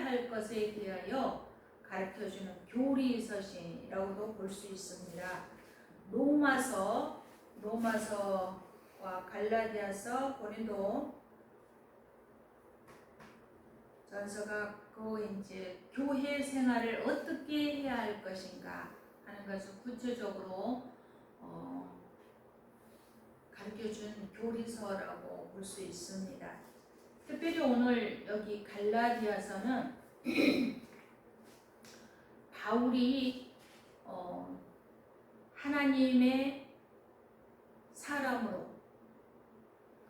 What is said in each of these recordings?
할 것에 대하여 가르쳐주는 교리서신이라고도 볼 수 있습니다. 로마서와 갈라디아서, 고린도 전서가 이제 교회 생활을 어떻게 해야 할 것인가 하는 것을 구체적으로 가르쳐준 교리서라고 볼 수 있습니다. 특별히 오늘 여기 갈라디아서는 바울이 하나님의 사람으로,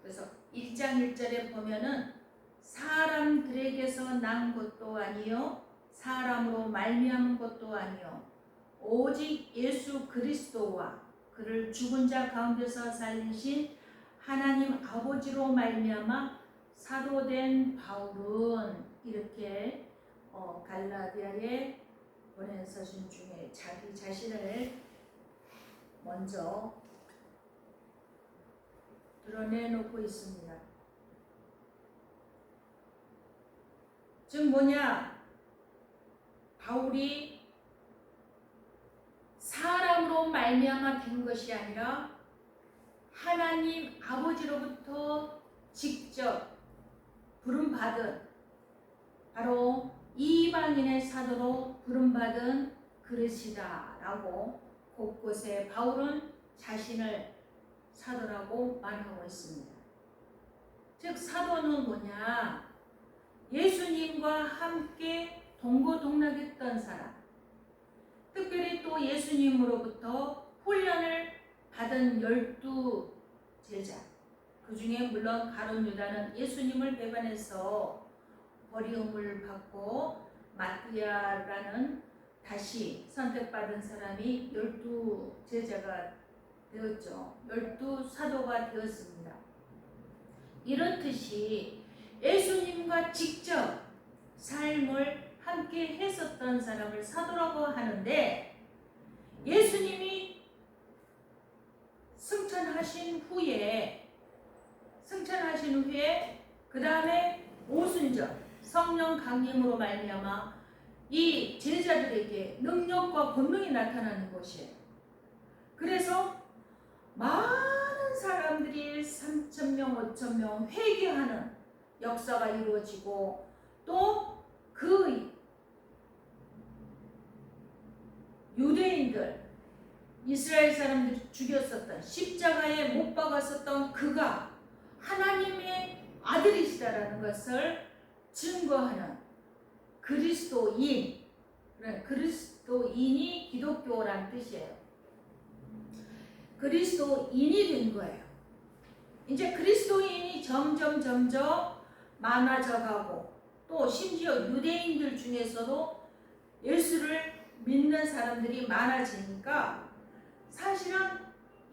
그래서 1장 1절에 보면은 사람들에게서 난 것도 아니요 사람으로 말미암은 것도 아니요 오직 예수 그리스도와 그를 죽은 자 가운데서 살리신 하나님 아버지로 말미암아 사도된 바울은, 이렇게 갈라디아에 보낸 서신 중에 자기 자신을 먼저 드러내놓고 있습니다. 즉 뭐냐, 바울이 사람으로 말미암아 된 것이 아니라 하나님 아버지로부터 직접 부름받은, 바로 이방인의 사도로 부름받은 그릇이다 라고 곳곳에 바울은 자신을 사도라고 말하고 있습니다. 즉 사도는 뭐냐, 예수님과 함께 동고동락했던 사람, 특별히 또 예수님으로부터 훈련을 받은 12제자, 그 중에 물론 가룟 유다는 예수님을 배반해서 버림을 받고 마띠아라는 다시 선택받은 사람이 12제자가 되었죠. 12사도가 되었습니다. 이렇듯이 예수님과 직접 삶을 함께 했었던 사람을 사도라고 하는데, 예수님이 승천하신 후에 그 다음에 오순절 성령 강림으로 말미암아 이 제자들에게 능력과 권능이 나타나는 것이에요. 그래서 많은 사람들이 3,000명, 5,000명 회개하는 역사가 이루어지고, 또 그 유대인들, 이스라엘 사람들이 죽였었던, 십자가에 못 박았었던 그가 하나님의 아들이시다라는 것을 증거하는 그리스도인, 그리스도인이 기독교란 뜻이에요. 그리스도인이 된 거예요. 이제 그리스도인이 점점 많아져 가고, 또 심지어 유대인들 중에서도 예수를 믿는 사람들이 많아지니까, 사실은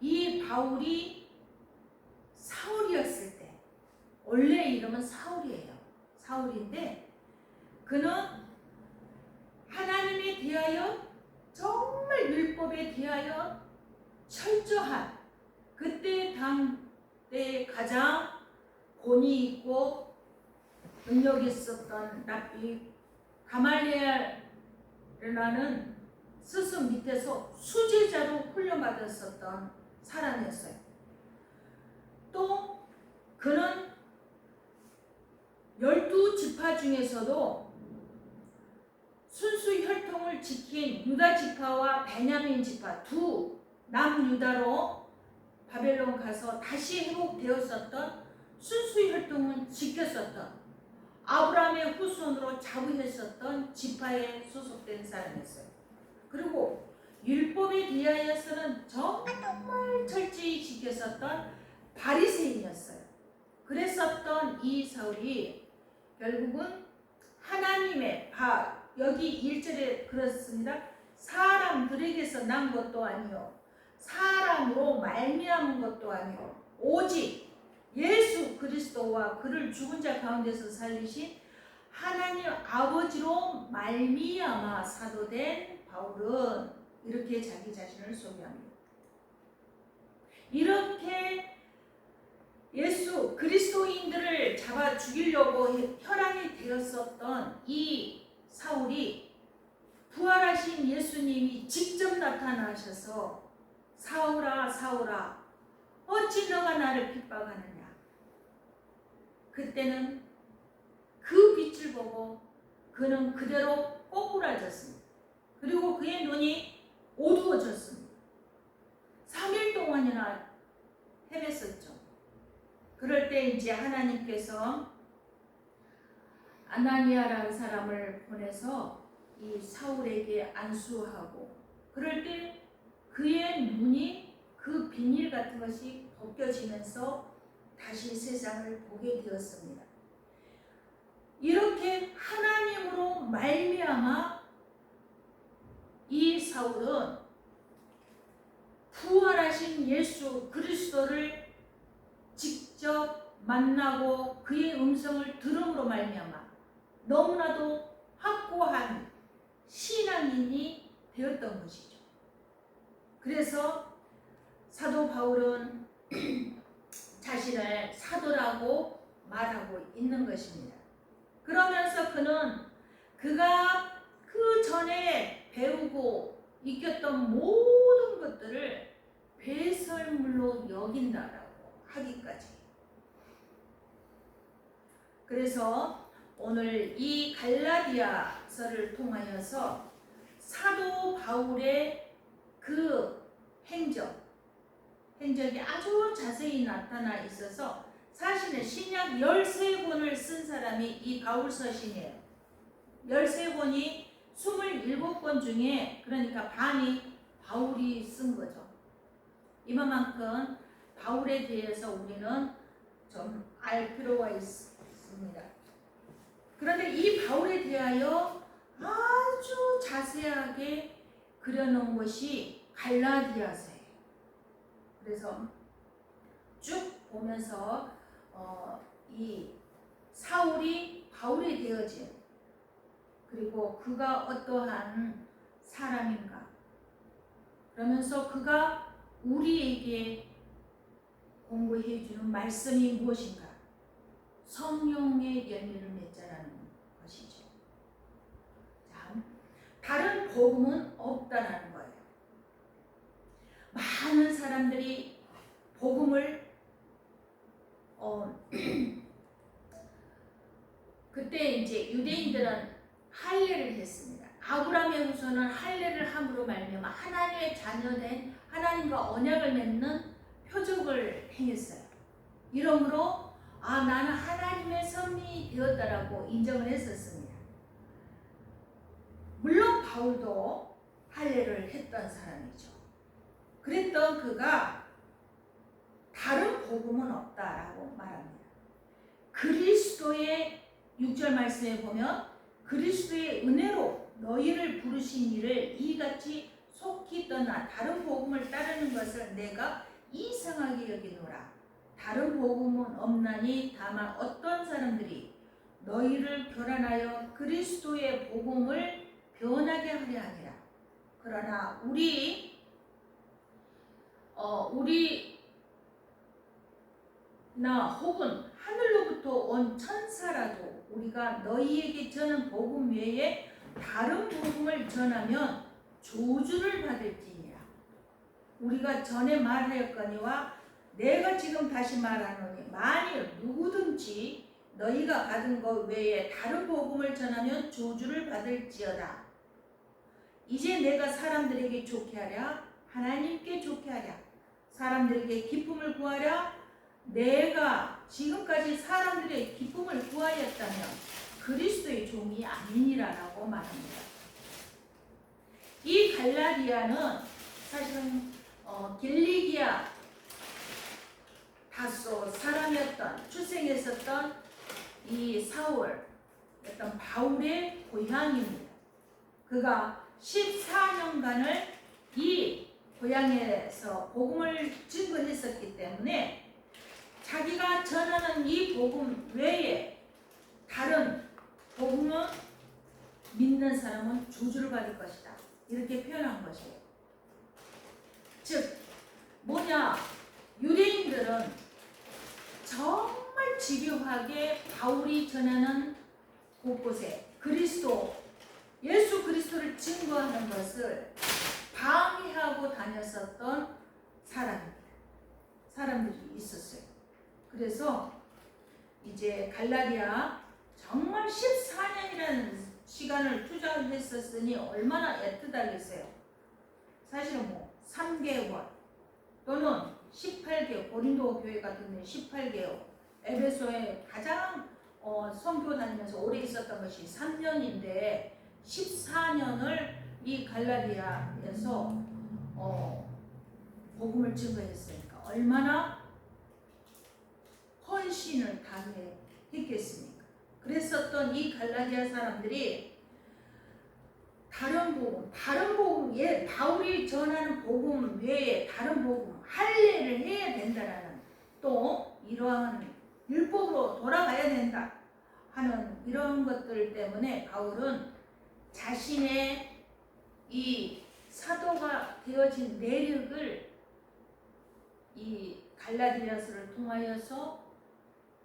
이 바울이 사울이었을 때, 원래 이름은 사울이에요. 사울인데 그는 하나님에 대하여, 정말 율법에 대하여 철저한, 그때 당대 가장 권위 있고 능력이 있었던 랍비 가말리엘이라는 스승 밑에서 수제자로 훈련받았었던 사람이었어요. 또 그는 12지파 중에서도 순수 혈통을 지킨 유다 지파와 베냐민 지파, 두 남유다로 바벨론 가서 다시 회복되었었던, 순수 혈통을 지켰었던, 아브라함의 후손으로 자부했었던 지파에 소속된 사람이었어요. 그리고 율법에 대하여서는 정말 철저히 지켰었던 바리새인이었어요. 그랬었던 이 사울이 결국은 하나님의 여기 1절에 그렇습니다. 사람들에게서 난 것도 아니요 사람으로 말미암은 것도 아니요 오직 예수 그리스도와 그를 죽은 자 가운데서 살리신 하나님 아버지로 말미암아 사도된 바울은, 이렇게 자기 자신을 소개합니다. 이렇게 예수 그리스도인들을 잡아 죽이려고 혈안이 되었었던 이 사울이 부활하신 예수님이 직접 나타나셔서 사울아 사울아 어찌 너가 나를 핍박하느냐. 그때는 그 빛을 보고 그는 그대로 꼬꾸라졌습니다. 그리고 그의 눈이 어두워졌습니다. 3일 동안이나 헤맸었죠. 그럴 때 이제 하나님께서 아나니아라는 사람을 보내서 이 사울에게 안수하고, 그럴 때 그의 눈이 그 비닐 같은 것이 벗겨지면서 다시 세상을 보게 되었습니다. 이렇게 하나님으로 말미암아 이 사울은 부활하신 예수 그리스도를 직접 만나고 그의 음성을 들음으로 말미암아 너무나도 확고한 신앙인이 되었던 것이죠. 그래서 사도 바울은 자신을 사도라고 말하고 있는 것입니다. 그러면서 그는 그가 그 전에 배우고 익혔던 모든 것들을 배설물로 여긴다라고 하기까지. 그래서 오늘 이 갈라디아서를 통하여서 사도 바울의 그 행적이 아주 자세히 나타나 있어서 사실은 신약 13권을 쓴 사람이 이 바울서신이에요. 13권이 27권 중에 그러니까 반이 바울이 쓴 거죠. 이만큼 바울에 대해서 우리는 좀 알 필요가 있습니다. 그런데 이 바울에 대하여 아주 자세하게 그려놓은 것이 갈라디아서예요. 그래서 쭉 보면서 이 사울이 바울이 되어진, 그리고 그가 어떠한 사람인가, 그러면서 그가 우리에게 공부해 주는 말씀이 무엇인가, 성령의 열매를 맺자라는 것이죠. 자, 다른 복음은 없다라는 거예요. 많은 사람들이 복음을 그때 이제 유대인들은 할례를 했습니다. 아브라함의 후손은 할례를 함으로 말미암아 하나님의 자녀된 하나님과 언약을 맺는 표적을 행했어요. 이러므로 나는 하나님의 선민이 되었다라고 인정을 했었습니다. 물론 바울도 할례를 했던 사람이죠. 그랬던 그가 다른 복음은 없다라고 말합니다. 그리스도의 6절 말씀에 보면 그리스도의 은혜로 너희를 부르신 이를 이같이 속히 떠나 다른 복음을 따르는 것을 내가 이상하게 여기노라. 다른 복음은 없나니 다만 어떤 사람들이 너희를 교란하여 그리스도의 복음을 변하게 하려 하니라. 그러나 우리나 혹은 하늘로부터 온 천사라도 우리가 너희에게 전한 복음 외에 다른 복음을 전하면 조주를 받을지니라. 우리가 전에 말하였거니와 내가 지금 다시 말하노니 만일 누구든지 너희가 받은 것 외에 다른 복음을 전하면 조주를 받을지어다. 이제 내가 사람들에게 좋게 하랴 하나님께 좋게 하랴 사람들에게 기쁨을 구하랴 내가 지금까지 사람들의 기쁨을 구하였다면 그리스도의 종이 아니니라라고 말합니다. 이 갈라디아는 사실은 길리기아 다소 사람이었던, 출생했었던 이 사울, 어떤 바울의 고향입니다. 그가 14년간을 이 고향에서 복음을 증거했었기 때문에 자기가 전하는 이 복음 외에 다른 복음을 믿는 사람은 저주를 받을 것이다. 이렇게 표현한 것이에요. 즉 뭐냐, 유대인들은 정말 집요하게 바울이 전하는 곳곳에 그리스도, 예수 그리스도를 증거하는 것을 방해하고 다녔었던 사람들이 있었어요. 그래서 이제 갈라디아 정말 14년이라는 시간을 투자했었으니 얼마나 애틋하겠어요. 사실은 뭐 3개월 또는 18개월, 고린도 교회 같은 경우에 18개월, 에베소에 가장 선교 다니면서 오래 있었던 것이 3년인데 14년을 이 갈라디아에서 복음을 증거했으니까 얼마나 헌신을 다했겠습니까? 그랬었던 이 갈라디아 사람들이 다른 복음, 바울이 전하는 복음 외에 다른 복음, 할례를 해야 된다라는, 또 이러한 율법으로 돌아가야 된다 하는 이런 것들 때문에 바울은 자신의 이 사도가 되어진 내력을 이 갈라디아서를 통하여서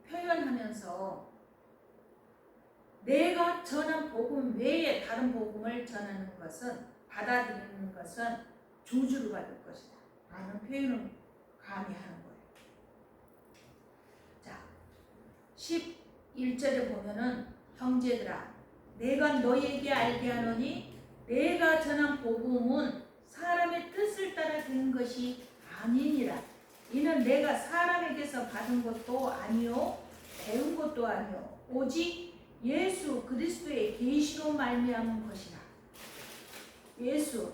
표현하면서 내가 전한 복음 외에 다른 복음을 전하는 것은, 받아들이는 것은 저주를 받을 것이다 라는 표현을 감히 하는 거예요. 자, 11절에 보면은 형제들아 내가 너희에게 알게 하노니 내가 전한 복음은 사람의 뜻을 따라 된 것이 아니니라. 이는 내가 사람에게서 받은 것도 아니요 배운 것도 아니요 오직 예수 그리스도의 계시로 말미암은 것이라. 예수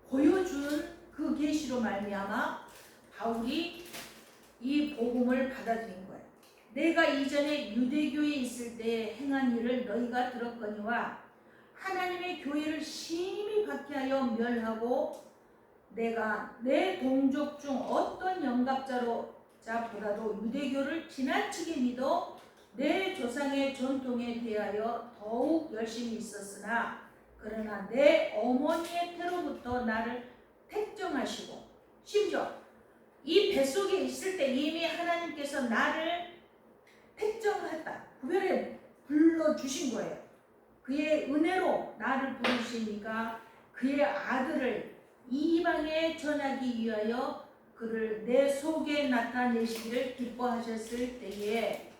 보여준 그 계시로 말미암아 바울이 이 복음을 받아들인 거예요. 내가 이전에 유대교에 있을 때 행한 일을 너희가 들었거니와 하나님의 교회를 심히 박해하여 멸하고 내가 내 동족 중 어떤 영갑자보다도 유대교를 지나치게 믿어 내 조상의 전통에 대하여 더욱 열심히 있었으나 그러나 내 어머니의 태로부터 나를 택정하시고, 심지어 이 뱃속에 있을 때 이미 하나님께서 나를 택정했다, 구별해 불러주신 거예요. 그의 은혜로 나를 부르시니까 그의 아들을 이방에 전하기 위하여 그를 내 속에 나타내시기를 기뻐하셨을 때에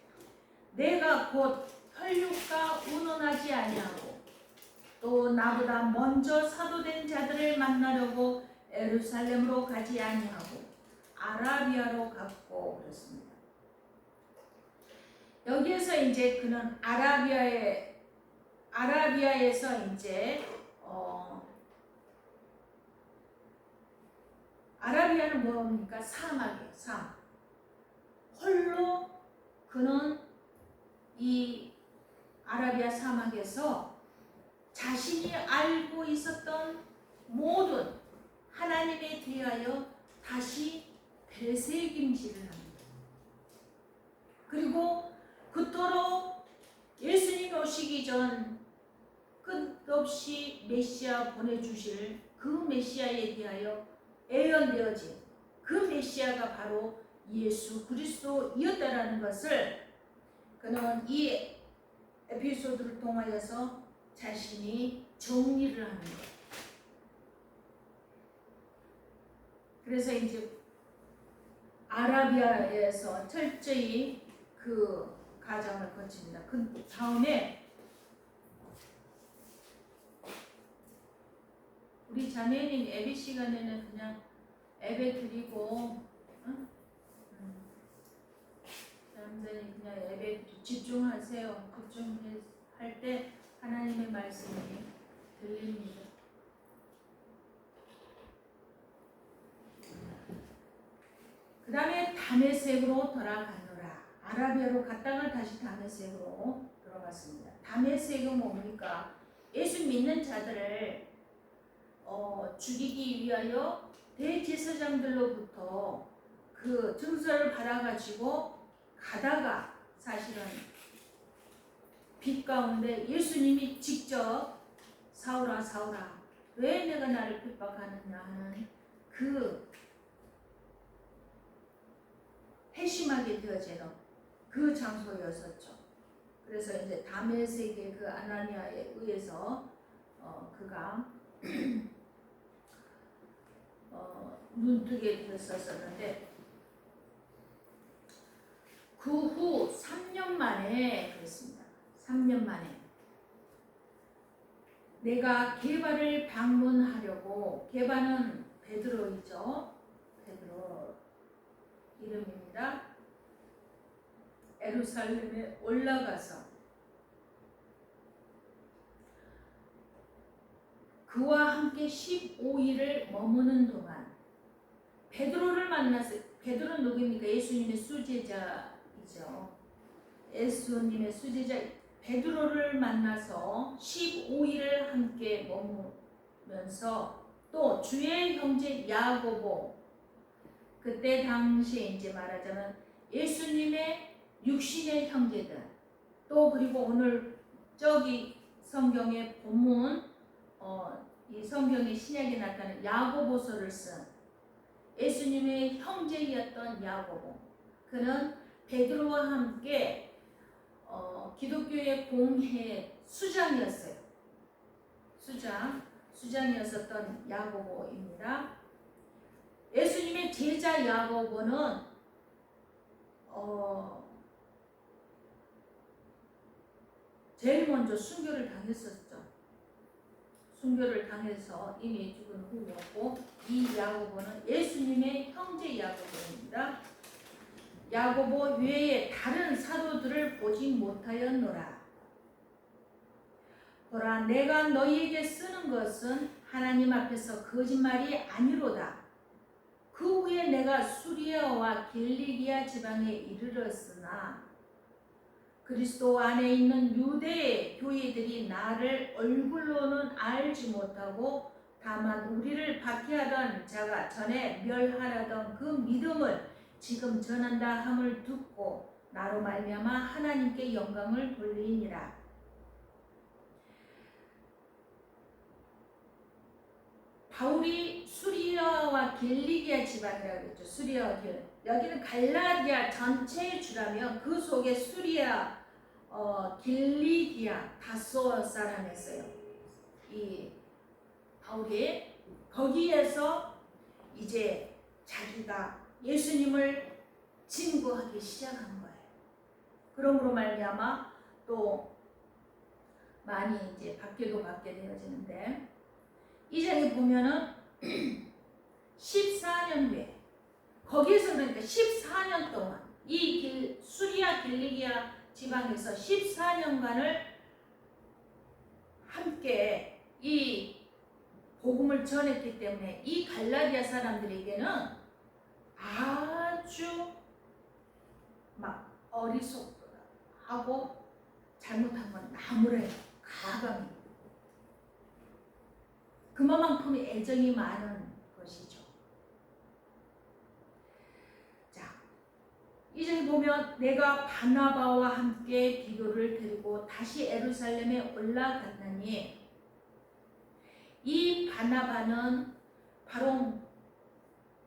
내가 곧 혈육과 운운하지 아니하고 또 나보다 먼저 사도된 자들을 만나려고 예루살렘으로 가지 아니하고 아라비아로 갔고 그랬습니다. 여기에서 이제 그는 아라비아에서 이제 아라비아는 뭡니까? 사막이에요. 사막. 홀로 그는 이 아라비아 사막에서 자신이 알고 있었던 모든 하나님에 대하여 다시 되새김질을 합니다. 그리고 그토록 예수님 오시기 전 끝없이 메시아 보내주실 그 메시아에 대하여 예언되어진 그 메시아가 바로 예수 그리스도이었다라는 것을 그는 이 에피소드를 통하여서 자신이 정리를 하는 거예요. 그래서 이제 아라비아에서 철저히 그 과정을 거칩니다. 그 다음에 우리 자매님 예배 시간에는 그냥 예배 드리고, 여러분들이 그냥 예배 집중하세요. 집중할 때 하나님의 말씀이 들립니다. 그 다음에 다메섹으로 돌아가노라. 아라비아로 갔다가 다시 다메섹으로 들어갔습니다. 다메섹은 뭡니까? 예수 믿는 자들을 죽이기 위하여 대제사장들로부터 그 증서를 받아가지고 가다가 사실은 빛 가운데 예수님이 직접 사울아 사울아 왜 내가 나를 핍박하느냐 하는 그 회심하게 되어지는 그 장소였었죠. 그래서 이제 다메섹의 그 아나니아에 의해서 그가 눈뜨게 되었었는데 그 후 3년 만에 그랬습니다. 3년 만에 내가 게바를 방문하려고, 게바는 베드로이죠. 베드로 이름입니다. 예루살렘에 올라가서 그와 함께 15일을 머무는 동안 베드로를 만났어요. 베드로는 누구입니까? 예수님의 수제자이죠. 예수님의 수제자 베드로를 만나서 15일을 함께 머무면서 또 주의 형제 야고보, 그때 당시에 이제 말하자면 예수님의 육신의 형제들, 또 그리고 오늘 저기 성경의 본문 이 성경의 신약에 나타나는 야고보서를 쓴 예수님의 형제였던 야고보, 그는 베드로와 함께 기독교의 공회 수장이었어요. 수장이었었던 야고보입니다. 예수님의 제자 야고보는 제일 먼저 순교를 당했었죠. 순교를 당해서 이미 죽은 후였고, 이 야고보는 예수님의 형제 야고보입니다. 야고보 외에 다른 사도들을 보지 못하였노라. 보라, 내가 너희에게 쓰는 것은 하나님 앞에서 거짓말이 아니로다. 그 후에 내가 수리아와 길리기아 지방에 이르렀으나 그리스도 안에 있는 유대의 교회들이 나를 얼굴로는 알지 못하고 다만 우리를 박해하던 자가 전에 멸하라던 그 믿음을 지금 전한다 함을 듣고 나로 말미암아 하나님께 영광을 돌리니라. 바울이 수리아와 길리기아 지방이라고 했죠. 수리아와 길리기아. 여기는 갈라디아 전체의 주라면 그 속에 수리아, 길리기아 다소 사람이었어요. 이 바울이 거기에서 이제 자기가 예수님을 증거하기 시작한 거예요. 그러므로 말미암아 또 많이 이제 받게 되어지는데, 이 장에 보면은 14년 후에 거기에서, 그러니까 14년 동안 이 수리아 길리기아 지방에서 14년간을 함께 이 복음을 전했기 때문에 이 갈라디아 사람들에게는 아주 막 어리석하고 잘못한 건 나무래요. 가감이. 그만큼 애정이 많은 것이죠. 자, 이제 보면 내가 바나바와 함께 기도를 드리고 다시 예루살렘에 올라갔느니, 이 바나바는 바로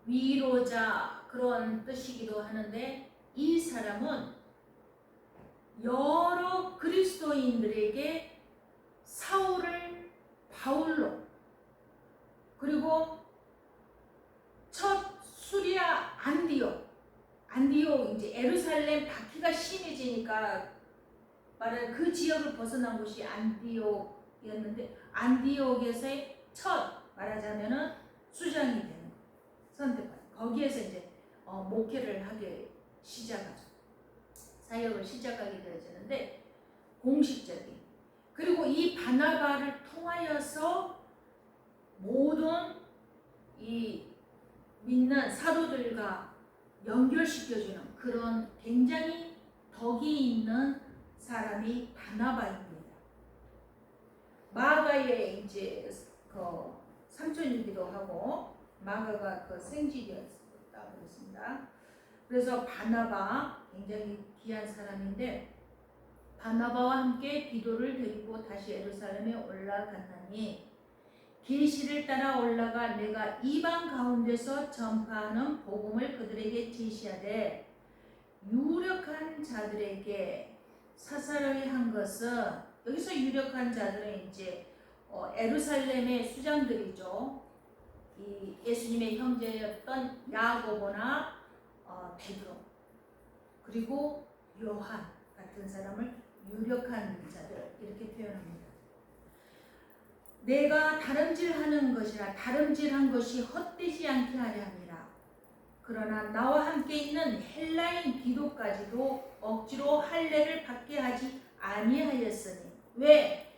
위로자 그런 뜻이기도 하는데, 이 사람은 여러 그리스도인들에게 사울을 바울로, 그리고 첫 수리아 안디옥 이제 예루살렘 박해가 심해지니까 말하는 그 지역을 벗어난 곳이 안디옥이었는데, 안디옥에서의 첫 말하자면은 수장이 되는 선택받, 거기에서 이제 목회를 하게 시작하죠. 사역을 시작하게 되어지는데, 공식적인. 그리고 이 바나바를 통하여서 모든 이 믿는 사도들과 연결시켜주는 그런 굉장히 덕이 있는 사람이 바나바입니다. 마가의 이제 그 삼촌이기도 하고, 마가가 그 생직이었다고 그랬습니다. 그래서 바나바 굉장히 귀한 사람인데, 바나바와 함께 기도를 드리고 다시 예루살렘에 올라갔나니, 계시를 따라 올라가 내가 이방 가운데서 전파하는 복음을 그들에게 제시하되 유력한 자들에게 사사로이 한 것은, 여기서 유력한 자들은 이제 에루살렘의 수장들이죠. 이 예수님의 형제였던 야고보나 베드로, 그리고 요한 같은 사람을 유력한 자들 이렇게 표현합니다. 내가 다름질하는 것이라 다름질한 것이 헛되지 않게 하려 함이라. 그러나 나와 함께 있는 헬라인 디도까지도 억지로 할례를 받게 하지 아니하였으니. 왜?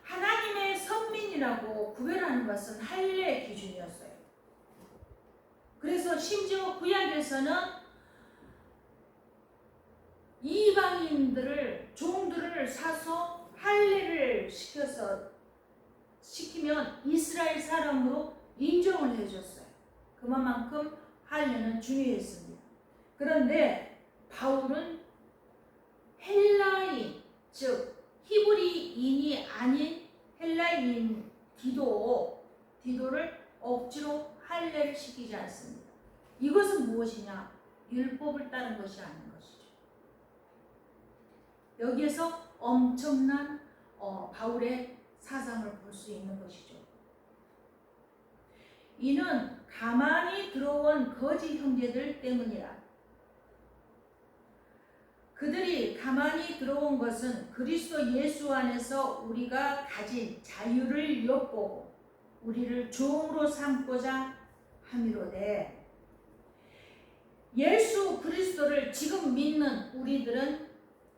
하나님의 선민이라고 구별하는 것은 할례 기준이었어요. 그래서 심지어 구약에서는 이방인들을, 종들을 사서 할례를 시키면 이스라엘 사람으로 인정을 해줬어요. 그만큼 할례는 중요했습니다. 그런데 바울은 헬라인, 즉 히브리인이 아닌 헬라인 디도를 억지로 할례를 시키지 않습니다. 이것은 무엇이냐? 율법을 따른 것이 아닌 것이죠. 여기에서 엄청난 바울의 사상을 볼 수 있는 것이죠. 이는 가만히 들어온 거짓 형제들 때문이라. 그들이 가만히 들어온 것은 그리스도 예수 안에서 우리가 가진 자유를 엿보고 우리를 종으로 삼고자 함이로되, 예수 그리스도를 지금 믿는 우리들은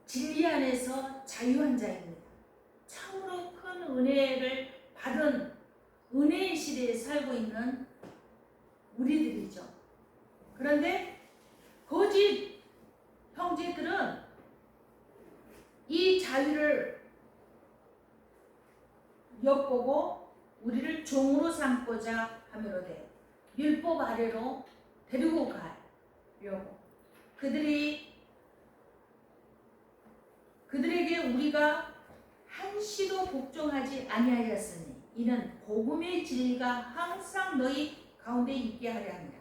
진리 안에서 자유한 자입니다. 참으로 큰 은혜를 받은 은혜의 시대에 살고 있는 우리들이죠. 그런데 거짓 형제들은 이 자유를 엿보고 우리를 종으로 삼고자 함이로되 율법 아래로 데리고 가려고, 그들에게 우리가 한시도 복종하지 아니하였으니 이는 복음의 진리가 항상 너희 가운데 있게 하려 합니다.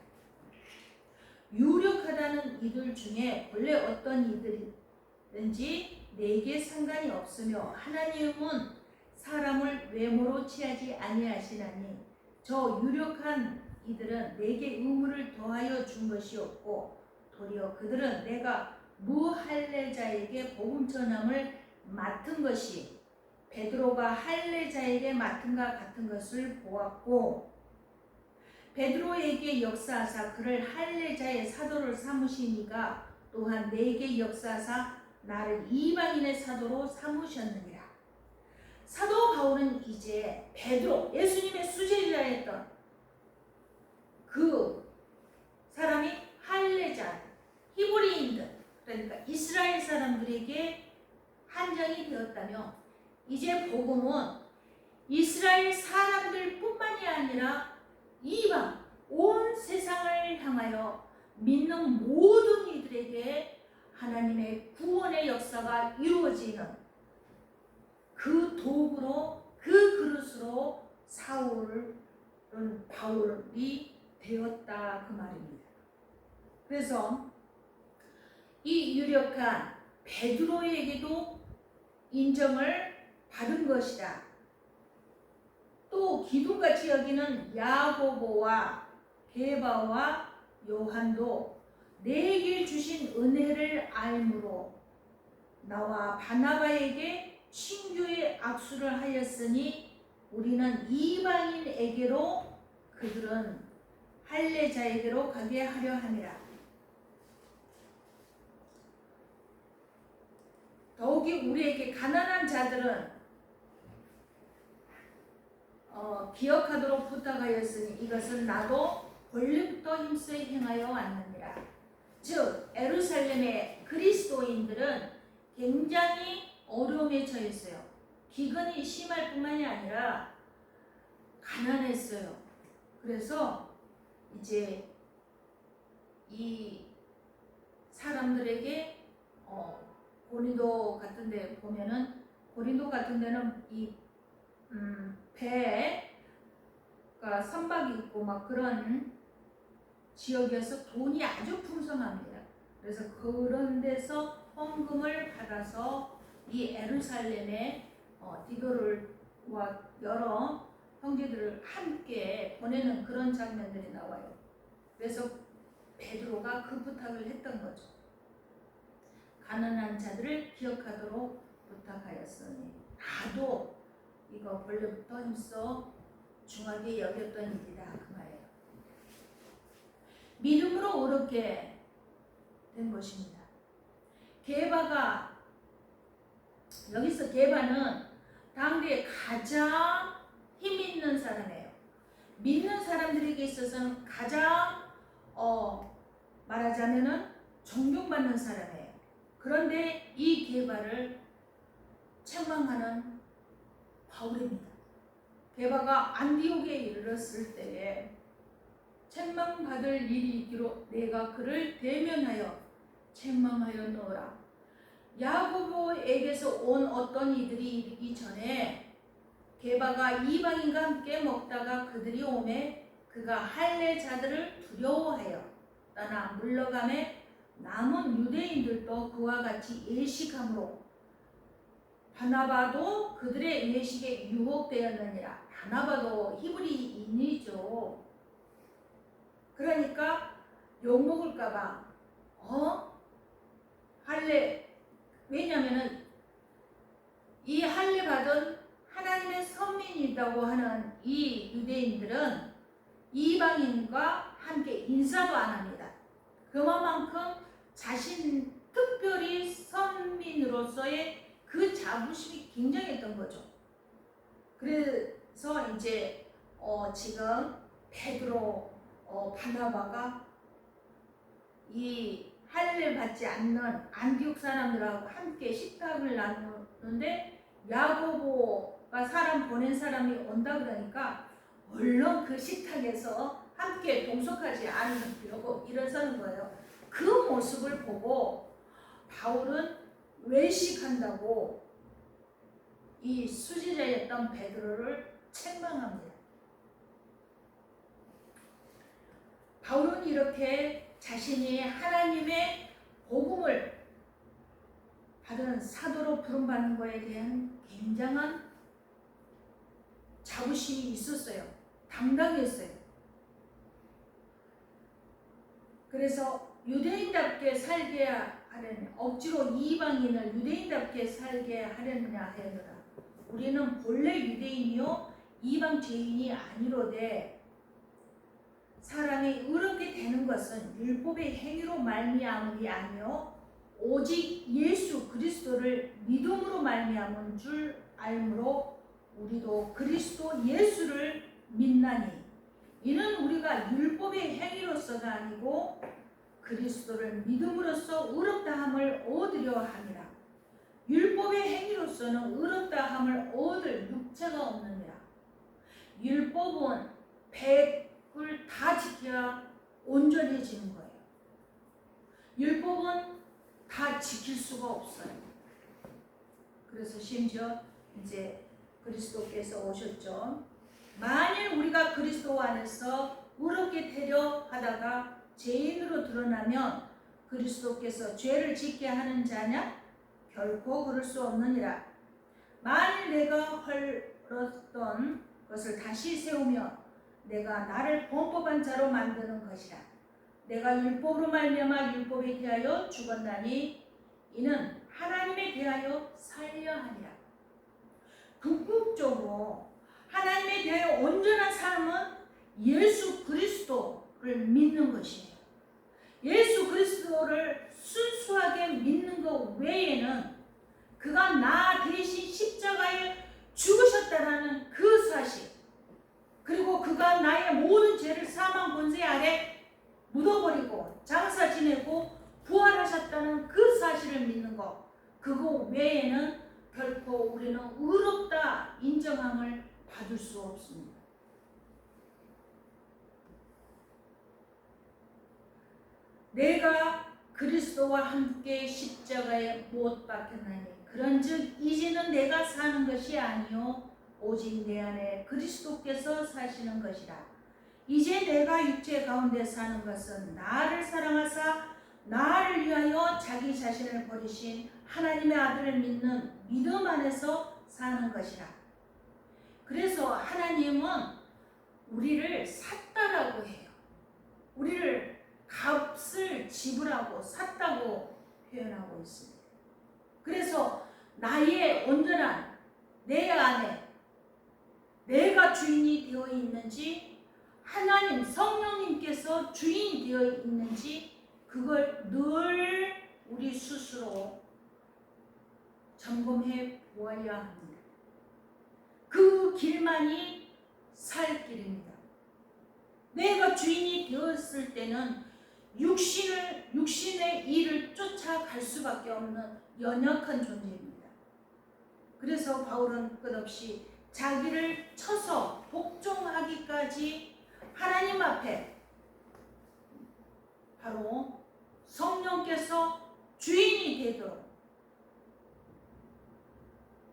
유력하다는 이들 중에 본래 어떤 이들이든지 내게 상관이 없으며 하나님은 사람을 외모로 취하지 아니하시나니 저 유력한 이들은 내게 의무를 더하여 준 것이 없고 도리어 그들은 내가 무할례자에게 복음 전함을 맡은 것이 베드로가 할례자에게 맡은가 같은 것을 보았고, 베드로에게 역사하사 그를 할례자의 사도를 삼으시니가 또한 내게 역사하사 나를 이방인의 사도로 삼으셨느니라. 사도 바울은 이제 베드로, 예수님의 수제자였던 그 사람이 할례자, 히브리인들, 그러니까 이스라엘 사람들에게 한정이 되었다며, 이제 복음은 이스라엘 사람들뿐만이 아니라 이방 온 세상을 향하여 믿는 모든 이들에게 하나님의 구원의 역사가 이루어지는 그 도구로, 그 그릇으로 바울이 되었다 그 말입니다. 그래서 이 유력한 베드로에게도 인정을 받은 것이다. 또 기둥같이 여기는 야고보와 게바와 요한도 내게 주신 은혜를 알므로 나와 바나바에게 신교의 악수를 하였으니 우리는 이방인에게로 그들은 할례자에게로 가게 하려 함이라. 더욱이 우리에게 가난한 자들은 기억하도록 부탁하였으니 이것은 나도 본래부터 힘써 행하여 왔느니라. 즉 예루살렘의 그리스도인들은 굉장히 어려움에 처했어요. 기근이 심할 뿐만이 아니라 가난했어요. 그래서 이제 이 사람들에게 고린도 같은데 보면은, 고린도 같은 데는 이 배가 선박이 있고 막 그런 지역이어서 돈이 아주 풍성합니다. 그래서 그런 데서 헌금을 받아서 이 예루살렘에 디도를와 여러 형제들을 함께 보내는 그런 장면들이 나와요. 그래서 베드로가 그 부탁을 했던 거죠. 가난한 자들을 기억하도록 부탁하였으니 나도 이거 본래부터 힘써 중하게 여겼던 일이다 그 말이에요. 믿음으로 어렵게 된 것입니다. 게바가 여기서 게바는 당대에 가장 힘 있는 사람이에요. 믿는 사람들에게 있어서는 가장 말하자면은 존경받는 사람이에요. 그런데 이 게바를 책망하는 바울입니다. 게바가 안디옥에 이르렀을 때에 책망받을 일이 있기로 내가 그를 대면하여 책망하여 넣으라. 야고보에게서 온 어떤 이들이 이르기 전에 게바가 이방인과 함께 먹다가 그들이 오매 그가 할례 자들을 두려워하여 떠나 물러가매 남은 유대인들도 그와 같이 예식함으로 바나바도 그들의 예식에 유혹되었느니라. 바나바도 히브리인이죠. 그러니까 욕먹을까봐 할례, 왜냐면은 이 할례 받은 하나님의 선민이라고 하는 이 유대인들은 이방인과 함께 인사도 안 합니다. 그만큼 자신 특별히 선민으로서의 그 자부심이 굉장했던 거죠. 그래서 이제 지금 베드로, 바나바가 이 할례 받지 않는 안디옥 사람들하고 함께 식탁을 나누는데 야고보가 사람 보낸 사람이 온다 그러니까 얼른 그 식탁에서 함께 동석하지 않으려고 일어서는 거예요. 그 모습을 보고 바울은 외식한다고 이 수지자였던 베드로를 책망합니다. 바울은 이렇게 자신이 하나님의 복음을 받은 사도로 부름받는 것에 대한 굉장한 자부심이 있었어요. 당당했어요. 그래서 유대인답게 살게 하려는, 억지로 이방인을 유대인답게 살게 하려느냐 하였노라. 우리는 본래 유대인이요 이방 죄인이 아니로되 사람이 의롭게 되는 것은 율법의 행위로 말미암음이 아니요 오직 예수 그리스도를 믿음으로 말미암은 줄 알므로 우리도 그리스도 예수를 믿나니 이는 우리가 율법의 행위로서가 아니고 그리스도를 믿음으로써 의롭다함을 얻으려 함이라. 율법의 행위로서는 의롭다함을 얻을 육체가 없느니라. 율법은 100을 다 지켜야 온전해지는 거예요. 율법은 다 지킬 수가 없어요. 그래서 심지어 이제 그리스도께서 오셨죠. 만일 우리가 그리스도 안에서 의롭게 되려 하다가 죄인으로 드러나면 그리스도께서 죄를 짓게 하는 자냐? 결코 그럴 수 없느니라. 만일 내가 헐었던 것을 다시 세우면 내가 나를 범법한 자로 만드는 것이라. 내가 율법으로 말미암아 율법에 대하여 죽었나니 이는 하나님에 대하여 살려 함이라. 궁극적으로 하나님에 대하여 온전한 삶은 예수 그리스도를 믿는 것이에요. 예수 그리스도를 순수하게 믿는 것 외에는 그가 나 대신 십자가에 죽으셨다라는 그 사실, 그리고 그가 나의 모든 죄를 사망 권세 아래 묻어버리고 장사 지내고 부활하셨다는 그 사실을 믿는 것, 그거 외에는 결코 우리는 의롭다 인정함을 받을 수 없습니다. 내가 그리스도와 함께 십자가에 못 박혔나니 그런즉 이제는 내가 사는 것이 아니요 오직 내 안에 그리스도께서 사시는 것이라. 이제 내가 육체 가운데 사는 것은 나를 사랑하사 나를 위하여 자기 자신을 버리신 하나님의 아들을 믿는 믿음 안에서 사는 것이라. 그래서 하나님은 우리를 샀다라고 해요. 우리를 값을 지불하고 샀다고 표현하고 있습니다. 그래서 나의 온전한 내 안에 내가 주인이 되어 있는지, 하나님 성령님께서 주인이 되어 있는지, 그걸 늘 우리 스스로 점검해 보아야 합니다. 그 길만이 살 길입니다. 내가 주인이 되었을 때는 육신의 일을 쫓아갈 수밖에 없는 연약한 존재입니다. 그래서 바울은 끝없이 자기를 쳐서 복종하기까지 하나님 앞에 바로 성령께서 주인이 되도록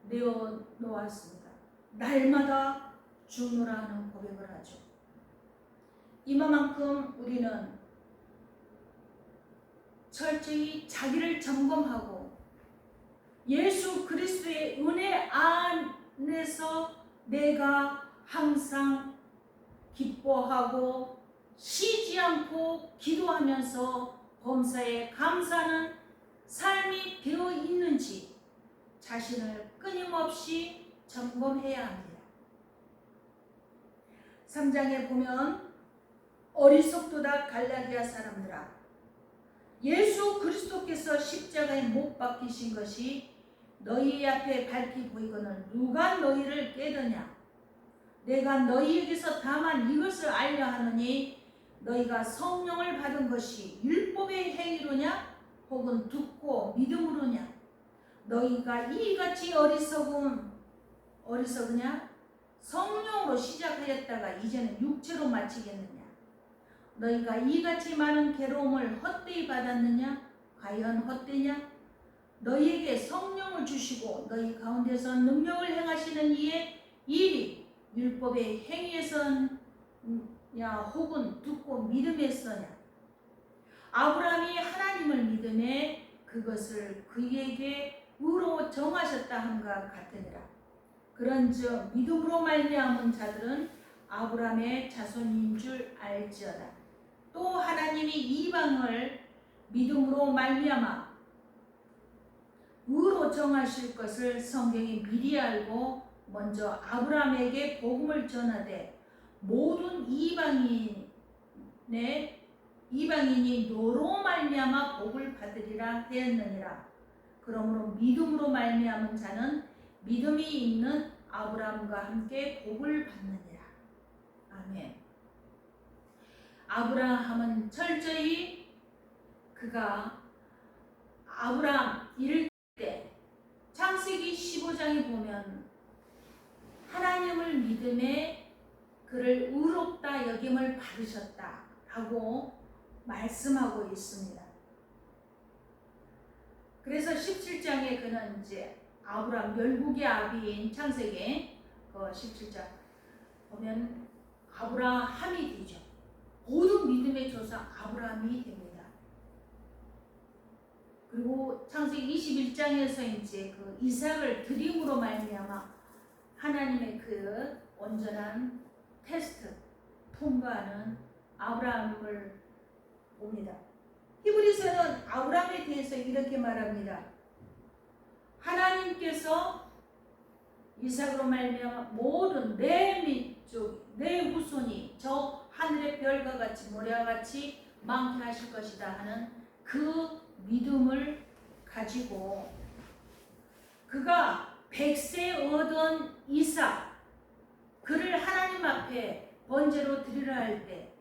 내어놓았습니다. 날마다 주노라는 고백을 하죠. 이만큼 우리는 철저히 자기를 점검하고 예수 그리스도의 은혜 안에서 내가 항상 기뻐하고 쉬지 않고 기도하면서 범사에 감사하는 삶이 되어 있는지 자신을 끊임없이 점검해야 합니다. 3장에 보면 어리석도다 갈라디아 사람들아, 예수 그리스도께서 십자가에 못 박히신 것이 너희 앞에 밝히 보이거늘 누가 너희를 깨드냐? 내가 너희에게서 다만 이것을 알려 하느니 너희가 성령을 받은 것이 율법의 행위로냐 혹은 듣고 믿음으로냐? 너희가 이같이 어리석으냐? 성령으로 시작하였다가 이제는 육체로 마치겠느냐? 너희가 이같이 많은 괴로움을 헛되이 받았느냐? 과연 헛되냐? 너희에게 성령을 주시고 너희 가운데서 능력을 행하시는 이의 일이 율법의 행위에서냐 혹은 듣고 믿음에서냐? 아브라함이 하나님을 믿음에 그것을 그에게 의로 정하셨다 함과 같으니라. 그런즉 믿음으로 말미암은 자들은 아브라함의 자손인 줄 알지어다. 또 하나님이 이방을 믿음으로 말미암아 의로 정하실 것을 성경이 미리 알고 먼저 아브라함에게 복음을 전하되 모든 이방인이 너로 말미암아 복을 받으리라 하였느니라. 그러므로 믿음으로 말미암은 자는 믿음이 있는 아브라함과 함께 복을 받느니라. 아멘. 아브라함은 철저히 그가 아브라함 이를 때 창세기 15장에 보면 하나님을 믿음에 그를 의롭다 여김을 받으셨다라고 말씀하고 있습니다. 그래서 17장에 그는 이제 아브라함 열국의 아비인 창세기 17장 보면 아브라함이 되죠. 모든 믿음의 조상 아브라함이 됩니다. 그리고 창세기 21장에서 이제 그 이삭을 드림으로 말미암아 하나님의 그 온전한 테스트 통과하는 아브라함을 봅니다. 히브리서는 아브라함에 대해서 이렇게 말합니다. 하나님께서 이삭으로 말미암아 모든 내 민족, 내 후손이 저 하늘의 별과 같이 모래와 같이 많게 하실 것이다 하는 그 믿음을 가지고 그가 100세 얻은 이삭, 그를 하나님 앞에 번제로 드리려 할 때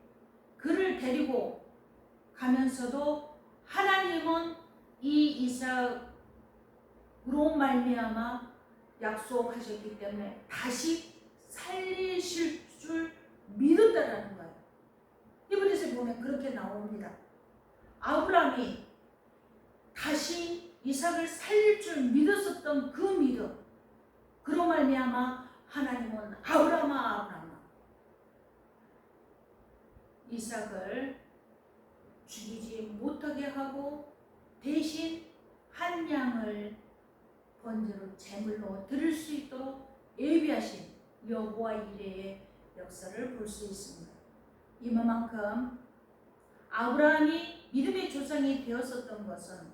그를 데리고 가면서도 하나님은 이 이삭으로 말미암아 약속하셨기 때문에 다시 살리실 줄 믿었다라는 거예요. 히브리서에 보면 그렇게 나옵니다. 아브라함이 다시 이삭을 살릴 줄 믿었었던 그 믿음, 그로 말미암아 하나님은 아브라함아 이삭을 죽이지 못하게 하고 대신 한 양을 번제로 제물로 드릴 수 있도록 예비하신 여호와 이레의 역사를 볼 수 있습니다. 이만큼 아브라함이 믿음의 조상이 되었었던 것은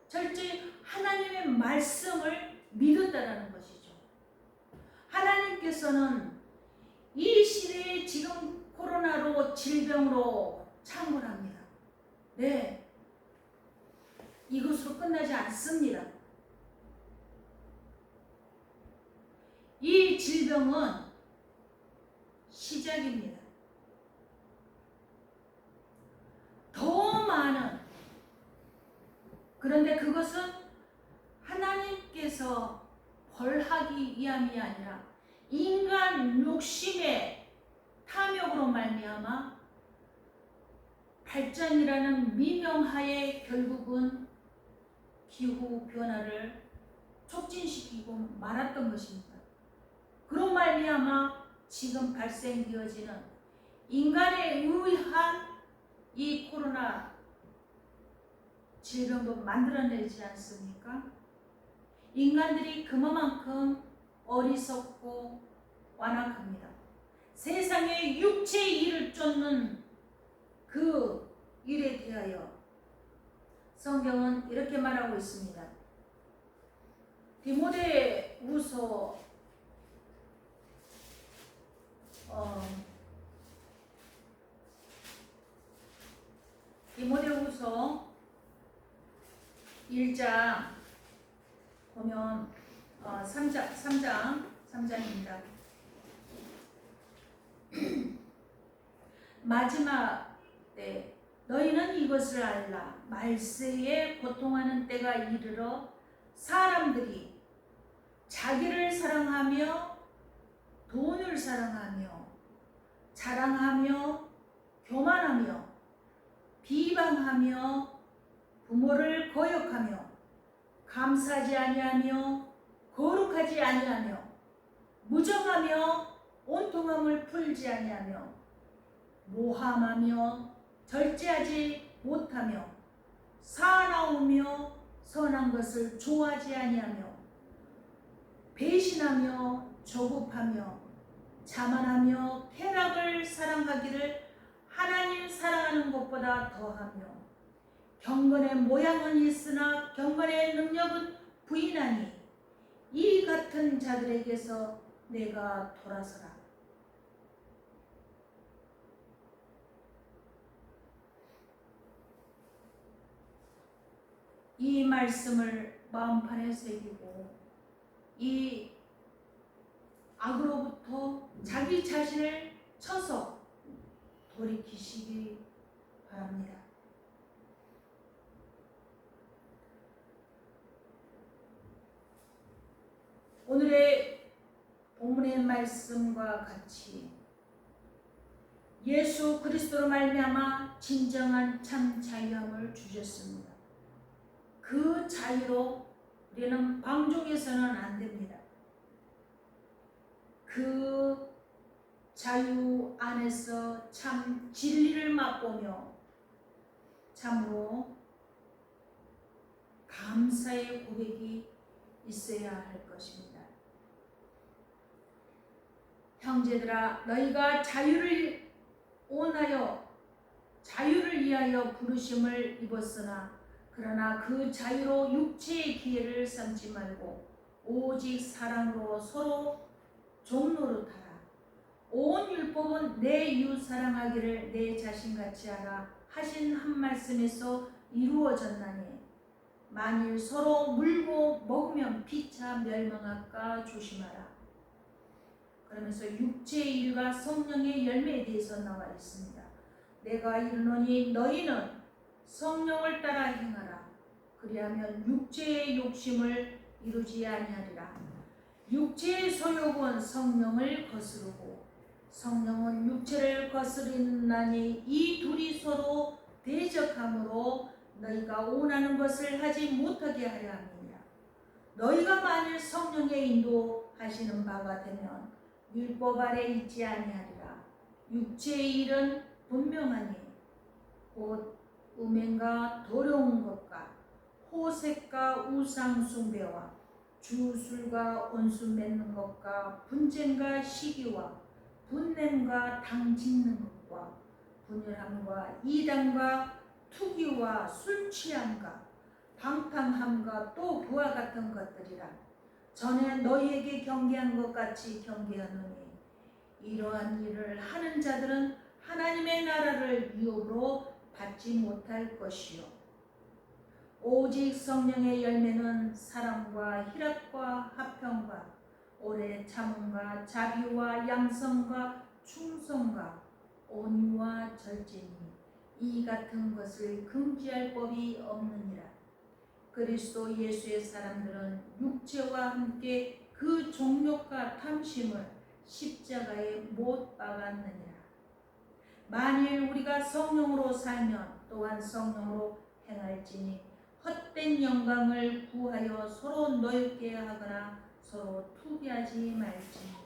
철저히 하나님의 말씀을 믿었다라는 것이죠. 하나님께서는 이 시대에 지금 코로나로 질병으로 창궐합니다. 네, 이것으로 끝나지 않습니다. 이 질병은 시작입니다. 더 많은, 그런데 그것은 하나님께서 벌하기 위함이 아니라 인간 욕심의 탐욕으로 말미암아 발전이라는 미명하에 결국은 기후 변화를 촉진시키고 말았던 것입니다. 그런 말미암아 지금 발생되어지는 인간에 의한 이 코로나 질병도 만들어내지 않습니까? 인간들이 그만큼 어리석고 완악합니다. 세상의 육체의 일을 쫓는 그 일에 대하여 성경은 이렇게 말하고 있습니다. 디모데후서 1장 보면 3장입니다. 마지막 때 너희는 이것을 알라. 말세에 고통하는 때가 이르러 사람들이 자기를 사랑하며 돈을 사랑하며 자랑하며 교만하며 비방하며 부모를 거역하며 감사하지 아니하며 거룩하지 아니하며 무정하며 온통함을 풀지 아니하며 모함하며 절제하지 못하며 사나우며 선한 것을 좋아하지 아니하며 배신하며 조급하며 자만하며 쾌락을 사랑하기를 하나님 사랑하는 것보다 더하며 경건의 모양은 있으나 경건의 능력은 부인하니 이 같은 자들에게서 내가 돌아서라. 이 말씀을 마음판에 새기고 이 악으로부터 자기 자신을 쳐서 돌이키시기 바랍니다. 오늘의 본문의 말씀과 같이 예수 그리스도로 말미암아 진정한 참 자유함을 주셨습니다. 그 자유로 우리는 방종해서는 안 됩니다. 그 자유 안에서 참 진리를 맛보며 참으로 감사의 고백이 있어야 할 것입니다. 형제들아, 너희가 자유를 원하여 자유를 위하여 부르심을 입었으나 그러나 그 자유로 육체의 기회를 삼지 말고 오직 사랑으로 서로 종노릇하라. 온 율법은 내 이웃 사랑하기를 내 자신같이 하라 하신 한 말씀에서 이루어졌나니 만일 서로 물고 먹으면 피차 멸망할까 조심하라. 그러면서 육체의 일과 성령의 열매에 대해서 나와 있습니다. 내가 이르노니 너희는 성령을 따라 행하라. 그리하면 육체의 욕심을 이루지 아니하리라. 육체의 소욕은 성령을 거스르고 성령은 육체를 거스르나니 이 둘이 서로 대적함으로 너희가 원하는 것을 하지 못하게 하려 함이니라. 너희가 만일 성령의 인도하시는 바가 되면 율법 아래 있지 아니하리라. 육체의 일은 분명하니 곧 음행과 더러운 것과 호색과 우상 숭배와 주술과 원수 맺는 것과 분쟁과 시기와 분냄과 당 짓는 것과 분열함과 이단과 투기와 술 취함과 방탕함과 또 그와 같은 것들이라. 전에 너희에게 경계한 것 같이 경계하노니 이러한 일을 하는 자들은 하나님의 나라를 유업으로 받지 못할 것이요 오직 성령의 열매는 사랑과 희락과 화평과 오래 참음과 자비와 양성과 충성과 온유와 절제니 이 같은 것을 금지할 법이 없느니라. 그리스도 예수의 사람들은 육체와 함께 그 정욕과 탐심을 십자가에 못 박았느니라. 만일 우리가 성령으로 살면 또한 성령으로 행할지니 헛된 영광을 구하여 서로 노엽게 하거나 서로 투기하지 말지니라.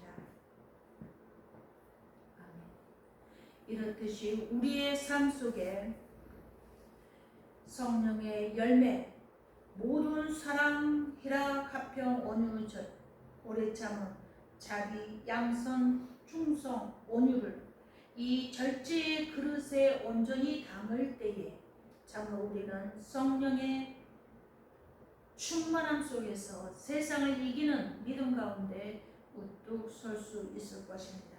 아멘. 이렇듯이 우리의 삶 속에 성령의 열매, 모든 사랑, 희락, 화평, 온유, 오래 참음, 자비, 양선, 충성, 온유를 이 절제의 그릇에 온전히 담을 때에 참으로 우리는 성령의 충만함 속에서 세상을 이기는 믿음 가운데 우뚝 설 수 있을 것입니다.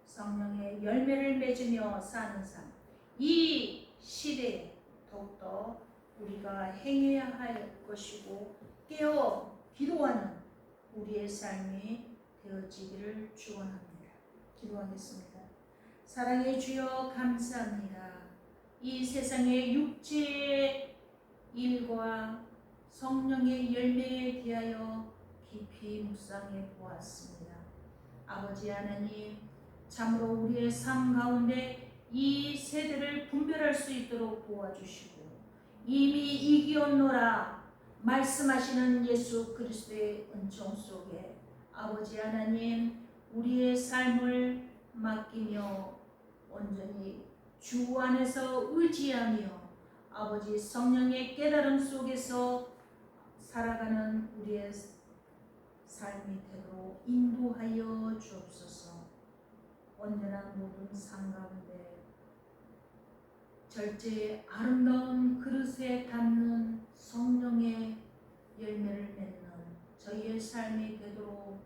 성령의 열매를 맺으며 사는 삶, 이 시대에 더욱더 우리가 행해야 할 것이고 깨어 기도하는 우리의 삶이 되어지기를 축원합니다. 기도하겠습니다. 사랑의 주여 감사합니다. 이 세상의 육체의 일과 성령의 열매에 대하여 깊이 묵상해 보았습니다. 아버지 하나님, 참으로 우리의 삶 가운데 이 세대를 분별할 수 있도록 도와주시고 이미 이기었노라 말씀하시는 예수 그리스도의 은총 속에 아버지 하나님 우리의 삶을 맡기며 온전히 주 안에서 의지하며 아버지 성령의 깨달음 속에서 살아가는 우리의 삶이 되도록 인도하여 주옵소서. 언제나 모든 삶 가운데 절제의 아름다운 그릇에 담는 성령의 열매를 맺는 저희의 삶이 되도록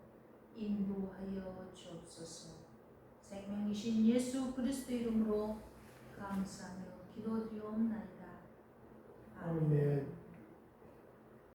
인도하여 주옵소서. 생명이신 예수 그리스도 이름으로 감사하며 기도드리옵나이다. 아멘.